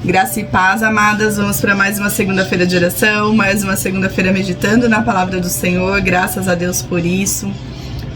Graça e paz, amadas. Vamos para mais uma segunda-feira de oração, mais uma segunda-feira meditando na palavra do Senhor. Graças a Deus por isso.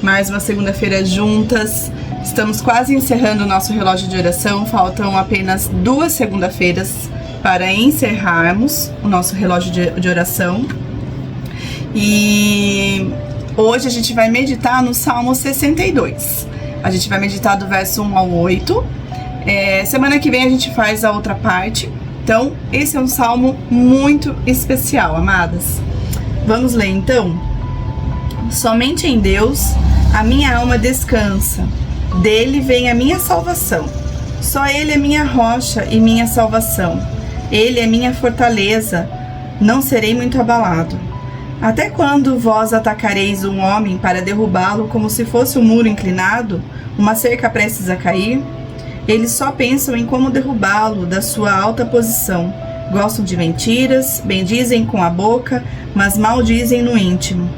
Mais uma segunda-feira juntas. Estamos quase encerrando o nosso relógio de oração. Faltam apenas 2 segunda-feiras para encerrarmos o nosso relógio de oração. E hoje a gente vai meditar no Salmo 62. A gente vai meditar do verso 1 ao 8. Semana que vem a gente faz a outra parte. Então, esse é um salmo muito especial, amadas. Vamos ler então? Somente em Deus a minha alma descansa, dele vem a minha salvação. Só ele é minha rocha e minha salvação. Ele é minha fortaleza, não serei muito abalado. Até quando vós atacareis um homem para derrubá-lo como se fosse um muro inclinado, uma cerca prestes a cair? Eles só pensam em como derrubá-lo da sua alta posição. Gostam de mentiras, bendizem com a boca, mas maldizem no íntimo.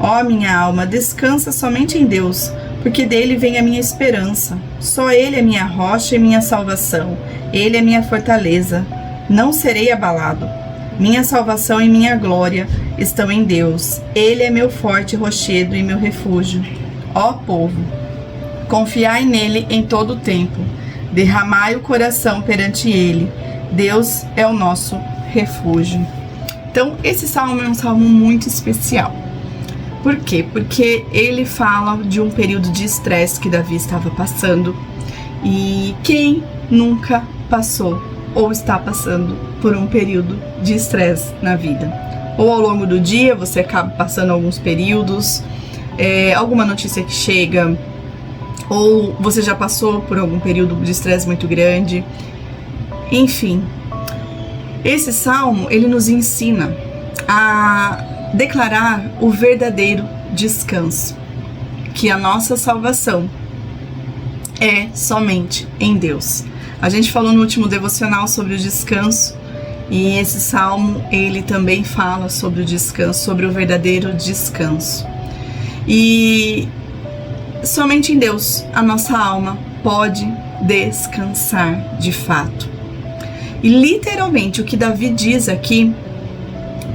Ó minha alma, descansa somente em Deus, porque dele vem a minha esperança. Só ele é minha rocha e minha salvação. Ele é minha fortaleza. Não serei abalado. Minha salvação e minha glória estão em Deus. Ele é meu forte rochedo e meu refúgio. Ó povo, confiai nele em todo o tempo. Derramai o coração perante ele. Deus é o nosso refúgio. Então, esse salmo é um salmo muito especial. Por quê? Porque ele fala de um período de estresse que Davi estava passando. E quem nunca passou ou está passando por um período de estresse na vida? Ou ao longo do dia você acaba passando alguns períodos, alguma notícia que chega, ou você já passou por algum período de estresse muito grande. Enfim, esse salmo, ele nos ensina a declarar o verdadeiro descanso, que a nossa salvação é somente em Deus. A gente falou no último devocional sobre o descanso, e esse salmo, ele também fala sobre o descanso, sobre o verdadeiro descanso. E somente em Deus a nossa alma pode descansar de fato. E literalmente o que Davi diz aqui,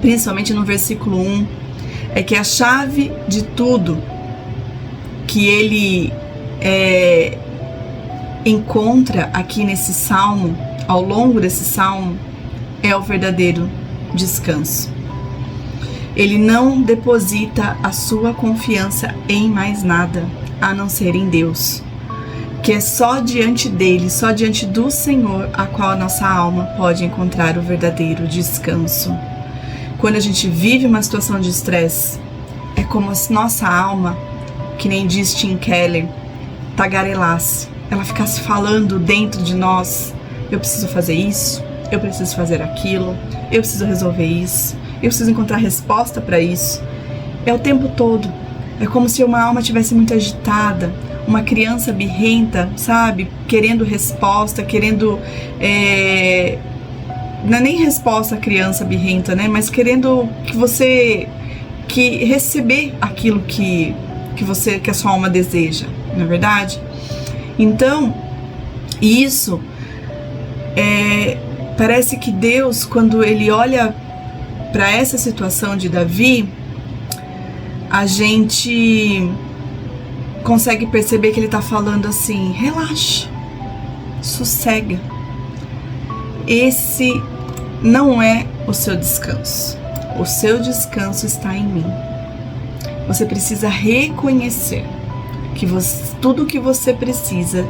principalmente no versículo 1, é que a chave de tudo que ele encontra aqui nesse salmo, ao longo desse salmo, é o verdadeiro descanso. Ele não deposita a sua confiança em mais nada, a não ser em Deus, que é só diante dele, só diante do Senhor, a qual a nossa alma pode encontrar o verdadeiro descanso. Quando a gente vive uma situação de estresse, é como se nossa alma, que nem diz Tim Keller, tagarelasse, ela ficasse falando dentro de nós: eu preciso fazer isso, eu preciso fazer aquilo, eu preciso resolver isso, eu preciso encontrar resposta para isso. É o tempo todo. É como se uma alma estivesse muito agitada, uma criança birrenta, sabe? Querendo resposta, querendo... Não é nem resposta a criança birrenta, né? Mas querendo que receber aquilo que a sua alma deseja, não é verdade? Então, isso parece que Deus, quando ele olha para essa situação de Davi, a gente consegue perceber que ele está falando assim: relaxa, sossega. Esse não é o seu descanso. O seu descanso está em mim. Você precisa reconhecer que tudo o que você precisa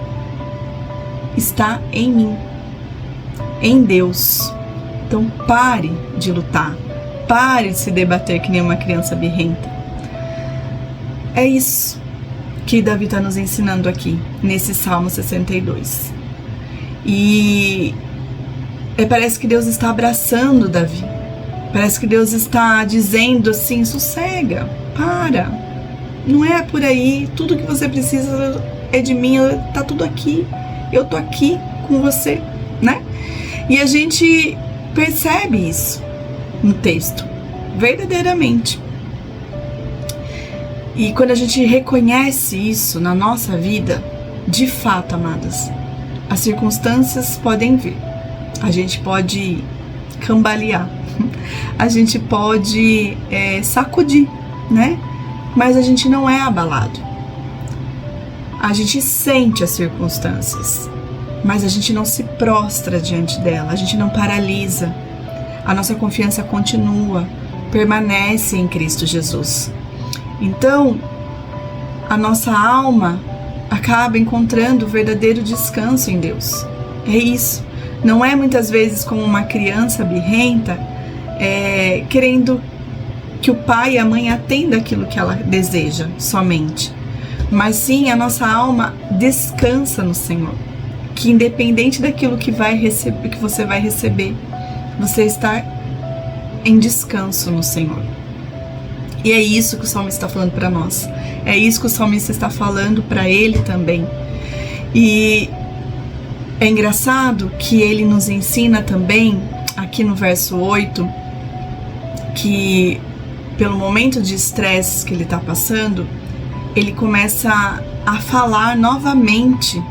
está em mim, em Deus. Então pare de lutar, pare de se debater que nem uma criança birrenta. É isso que Davi está nos ensinando aqui, nesse Salmo 62. E parece que Deus está abraçando Davi. Parece que Deus está dizendo assim: sossega, para. Não é por aí, tudo que você precisa é de mim, tá tudo aqui. Eu tô aqui com você, né? E a gente percebe isso no texto, verdadeiramente. E quando a gente reconhece isso na nossa vida, de fato, amadas, as circunstâncias podem vir, a gente pode cambalear, a gente pode sacudir, né? Mas a gente não é abalado. A gente sente as circunstâncias, mas a gente não se prostra diante dela, a gente não paralisa. A nossa confiança continua, permanece em Cristo Jesus. Então, a nossa alma acaba encontrando o verdadeiro descanso em Deus. É isso. Não é muitas vezes como uma criança birrenta, querendo que o pai e a mãe atendam aquilo que ela deseja somente. Mas sim, a nossa alma descansa no Senhor. Que independente daquilo que você vai receber, você está em descanso no Senhor. E é isso que o salmista está falando para nós. É isso que o salmista está falando para ele também. E é engraçado que ele nos ensina também, aqui no verso 8, que pelo momento de estresse que ele está passando, ele começa a falar novamente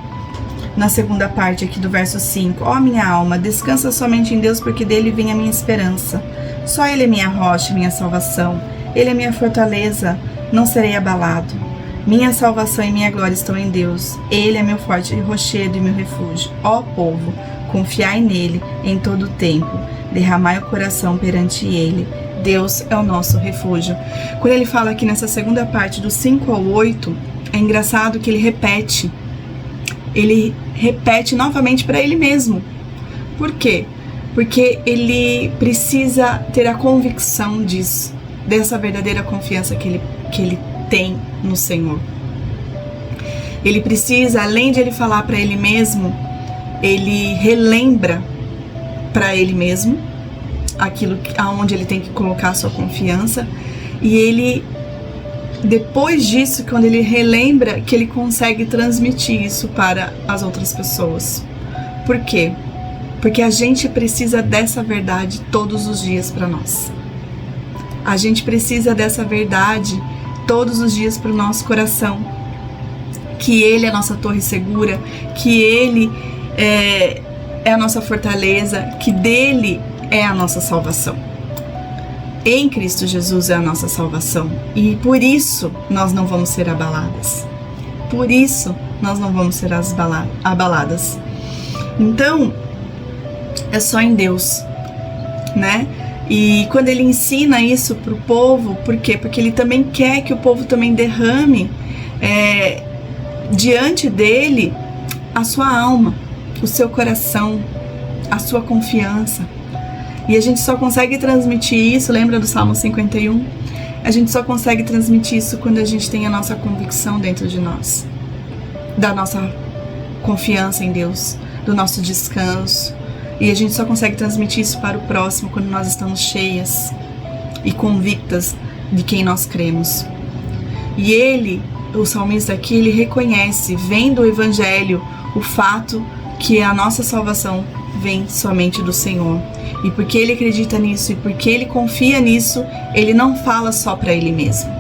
na segunda parte aqui do verso 5. Ó minha alma, descansa somente em Deus, porque dele vem a minha esperança. Só ele é minha rocha, minha salvação. Ele é minha fortaleza, não serei abalado. Minha salvação e minha glória estão em Deus. Ele é meu forte rochedo e meu refúgio. Ó povo, confiai nele em todo o tempo. Derramai o coração perante ele. Deus é o nosso refúgio. Quando ele fala aqui nessa segunda parte, do 5 ao 8, é engraçado que ele repete novamente para ele mesmo. Por quê? Porque ele precisa ter a convicção disso, dessa verdadeira confiança que ele tem no Senhor. Ele precisa, além de ele falar para ele mesmo, ele relembra para ele mesmo aquilo aonde ele tem que colocar a sua confiança, e ele, depois disso, quando ele relembra, que ele consegue transmitir isso para as outras pessoas. Por quê? Porque a gente precisa dessa verdade todos os dias para nós. A gente precisa dessa verdade todos os dias para o nosso coração. Que Ele é a nossa torre segura, que Ele é a nossa fortaleza, que dele é a nossa salvação. Em Cristo Jesus é a nossa salvação. E por isso nós não vamos ser abaladas. Por isso nós não vamos ser abaladas. Então, é só em Deus, né? E quando ele ensina isso para o povo, por quê? Porque ele também quer que o povo também derrame diante dele a sua alma, o seu coração, a sua confiança. E a gente só consegue transmitir isso, lembra do Salmo 51? A gente só consegue transmitir isso quando a gente tem a nossa convicção dentro de nós, da nossa confiança em Deus, do nosso descanso. E a gente só consegue transmitir isso para o próximo quando nós estamos cheias e convictas de quem nós cremos. E ele, o salmista aqui, ele reconhece, vendo o Evangelho, o fato que a nossa salvação vem somente do Senhor. E porque ele acredita nisso e porque ele confia nisso, ele não fala só para ele mesmo.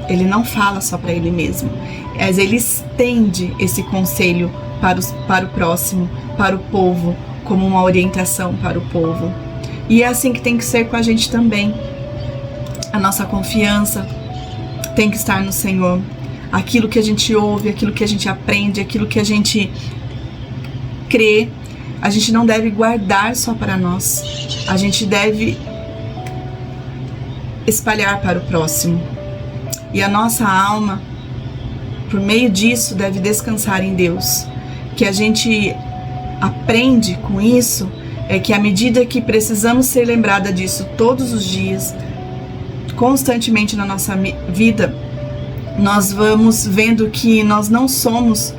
Ele não fala só para ele mesmo, mas ele estende esse conselho para o próximo, para o povo, como uma orientação para o povo. E é assim que tem que ser com a gente também. A nossa confiança tem que estar no Senhor. Aquilo que a gente ouve, aquilo que a gente aprende, aquilo que a gente crê, a gente não deve guardar só para nós. A gente deve espalhar para o próximo. E a nossa alma, por meio disso, deve descansar em Deus. Que a gente aprende com isso é que à medida que precisamos ser lembrada disso todos os dias, constantemente na nossa vida, nós vamos vendo que nós não somos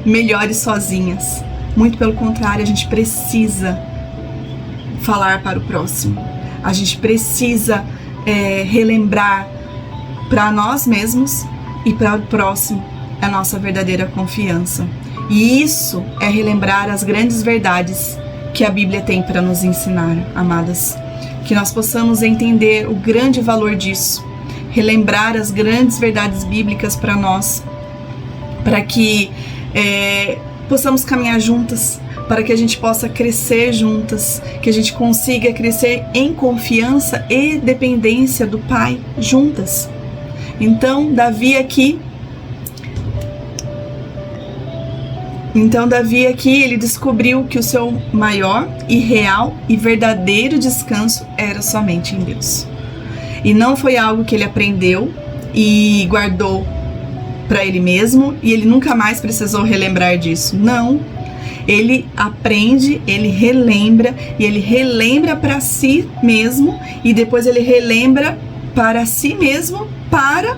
melhores sozinhas. Muito pelo contrário, a gente precisa falar para o próximo. A gente precisa relembrar para nós mesmos e para o próximo a nossa verdadeira confiança. E isso é relembrar as grandes verdades que a Bíblia tem para nos ensinar, amadas. Que nós possamos entender o grande valor disso. Relembrar as grandes verdades bíblicas para nós. Para que possamos caminhar juntas. para que a gente possa crescer juntas, que a gente consiga crescer em confiança e dependência do Pai juntas. Então, Davi aqui, ele descobriu que o seu maior e real e verdadeiro descanso era somente em Deus. E não foi algo que ele aprendeu e guardou para ele mesmo e ele nunca mais precisou relembrar disso. Não. Ele aprende, ele relembra e ele relembra para si mesmo e depois ele relembra para si mesmo para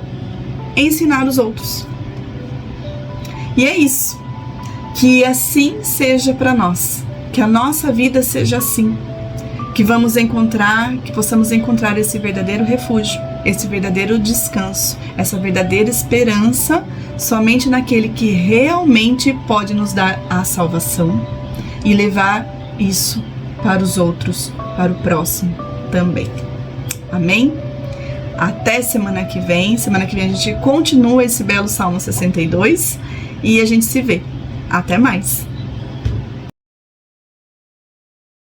ensinar os outros. E é isso. Que assim seja para nós. Que a nossa vida seja assim. Que possamos encontrar esse verdadeiro refúgio, esse verdadeiro descanso, essa verdadeira esperança somente naquele que realmente pode nos dar a salvação e levar isso para os outros, para o próximo também. Amém? Até semana que vem. Semana que vem a gente continua esse belo Salmo 62 e a gente se vê. Até mais!